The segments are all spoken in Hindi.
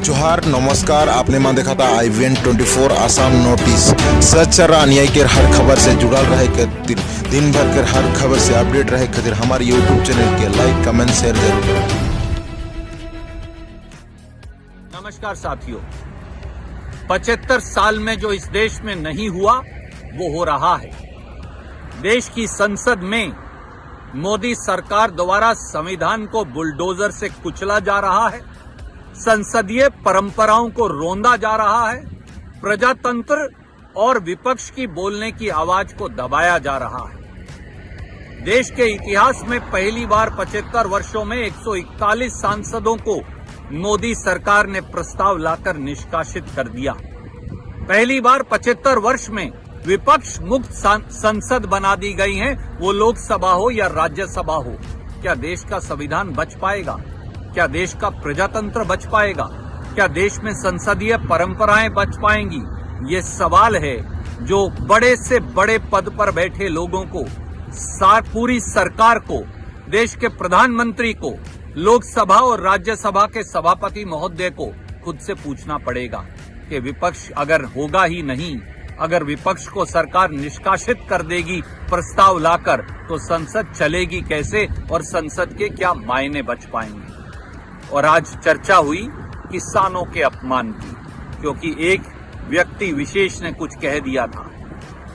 जोहार नमस्कार। आपने मां देखा था IVN 24 आसाम नोटिस सच और अन्याय के हर खबर से जुड़ल रहे खातिर, दिन भर के हर खबर से अपडेट रहे खातिर हमारे यूट्यूब चैनल के लाइक कमेंट शेयर जरूर करें। नमस्कार साथियों, 75 साल में जो इस देश में नहीं हुआ वो हो रहा है। देश की संसद में मोदी सरकार द्वारा संविधान को बुलडोजर से कुचला जा रहा है, संसदीय परंपराओं को रोंदा जा रहा है, प्रजातंत्र और विपक्ष की बोलने की आवाज को दबाया जा रहा है। देश के इतिहास में पहली बार 75 वर्षों में 141 सांसदों को मोदी सरकार ने प्रस्ताव लाकर निष्कासित कर दिया। पहली बार 75 वर्ष में विपक्ष मुक्त संसद बना दी गई है, वो लोकसभा हो या राज्यसभा हो। क्या देश का संविधान बच पाएगा? क्या देश का प्रजातंत्र बच पाएगा? क्या देश में संसदीय परंपराएं बच पाएंगी? ये सवाल है जो बड़े से बड़े पद पर बैठे लोगों को, पूरी सरकार को, देश के प्रधानमंत्री को, लोकसभा और राज्यसभा के सभापति महोदय को खुद से पूछना पड़ेगा कि विपक्ष अगर होगा ही नहीं, अगर विपक्ष को सरकार निष्कासित कर देगी प्रस्ताव लाकर, तो संसद चलेगी कैसे और संसद के क्या मायने बच पाएंगे। और आज चर्चा हुई किसानों के अपमान की, क्योंकि एक व्यक्ति विशेष ने कुछ कह दिया था।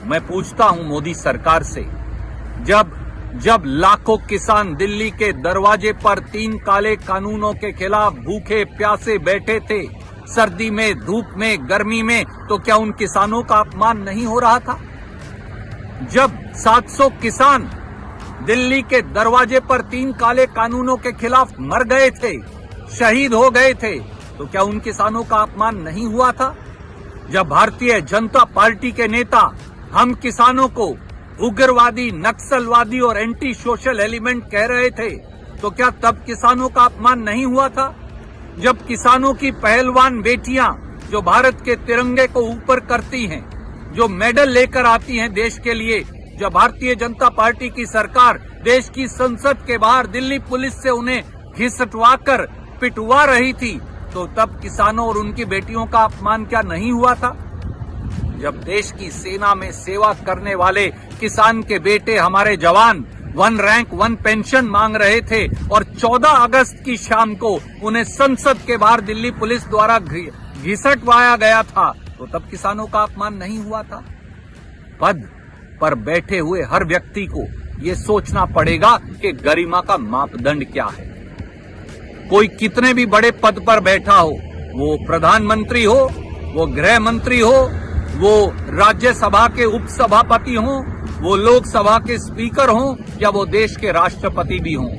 मैं पूछता हूं मोदी सरकार से, जब लाखों किसान दिल्ली के दरवाजे पर 3 काले कानूनों के खिलाफ भूखे प्यासे बैठे थे, सर्दी में, धूप में, गर्मी में, तो क्या उन किसानों का अपमान नहीं हो रहा था? जब 700 किसान दिल्ली के दरवाजे पर 3 काले कानूनों के खिलाफ मर गए थे, शहीद हो गए थे, तो क्या उन किसानों का अपमान नहीं हुआ था? जब भारतीय जनता पार्टी के नेता हम किसानों को उग्रवादी, नक्सलवादी और एंटी सोशल एलिमेंट कह रहे थे, तो क्या तब किसानों का अपमान नहीं हुआ था? जब किसानों की पहलवान बेटियां जो भारत के तिरंगे को ऊपर करती हैं, जो मेडल लेकर आती हैं देश के लिए, जब भारतीय जनता पार्टी की सरकार देश की संसद के बाहर दिल्ली पुलिस से उन्हें घिसटवाकर पिटवा रही थी, तो तब किसानों और उनकी बेटियों का अपमान क्या नहीं हुआ था? जब देश की सेना में सेवा करने वाले किसान के बेटे, हमारे जवान 1 रैंक 1 पेंशन मांग रहे थे और 14 अगस्त की शाम को उन्हें संसद के बाहर दिल्ली पुलिस द्वारा घिसटवाया गया था, तो तब किसानों का अपमान नहीं हुआ था? पद पर बैठे हुए हर व्यक्ति को ये सोचना पड़ेगा कि गरिमा का मापदंड क्या है। कोई कितने भी बड़े पद पर बैठा हो, वो प्रधानमंत्री हो, वो गृह मंत्री हो, वो राज्यसभा के उपसभापति हो, वो लोकसभा के स्पीकर हो, या वो देश के राष्ट्रपति भी हों,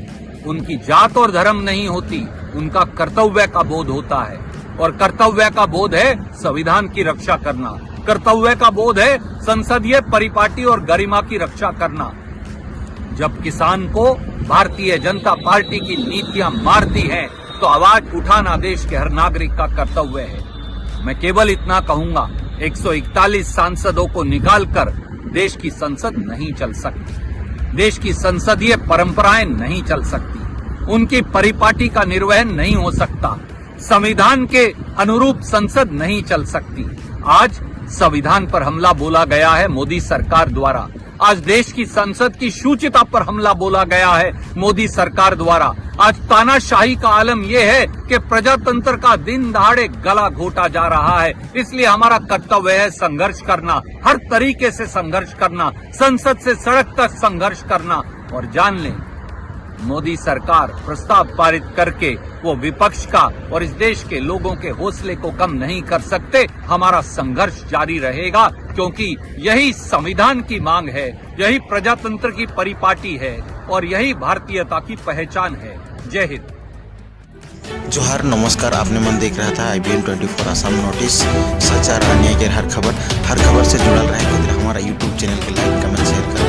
उनकी जात और धर्म नहीं होती, उनका कर्तव्य का बोध होता है। और कर्तव्य का बोध है संविधान की रक्षा करना, कर्तव्य का बोध है संसदीय परिपाटी और गरिमा की रक्षा करना। जब किसान को भारतीय जनता पार्टी की नीतियां मारती हैं, तो आवाज उठाना देश के हर नागरिक का कर्तव्य है। मैं केवल इतना कहूंगा, 141 सांसदों को निकालकर देश की संसद नहीं चल सकती, देश की संसदीय परंपराएं नहीं चल सकती, उनकी परिपाटी का निर्वहन नहीं हो सकता, संविधान के अनुरूप संसद नहीं चल सकती। आज संविधान पर हमला बोला गया है मोदी सरकार द्वारा, आज देश की संसद की शुचिता पर हमला बोला गया है मोदी सरकार द्वारा। आज तानाशाही का आलम यह है कि प्रजातंत्र का दिन दहाड़े गला घोटा जा रहा है। इसलिए हमारा कर्तव्य है संघर्ष करना, हर तरीके से संघर्ष करना, संसद से सड़क तक संघर्ष करना। और जान लें, मोदी सरकार प्रस्ताव पारित करके वो विपक्ष का और इस देश के लोगों के हौसले को कम नहीं कर सकते। हमारा संघर्ष जारी रहेगा, क्योंकि यही संविधान की मांग है, यही प्रजातंत्र की परिपाटी है और यही भारतीयता की पहचान है। जय हिंद। जोहार नमस्कार। आपने मन देख रहा था IVN 24 आसाम नोटिस सच और अन्याय के हर खबर से जुड़ल रहे खातिर हमारा यूट्यूब चैनल के लाइक कमेंट शेयर करें।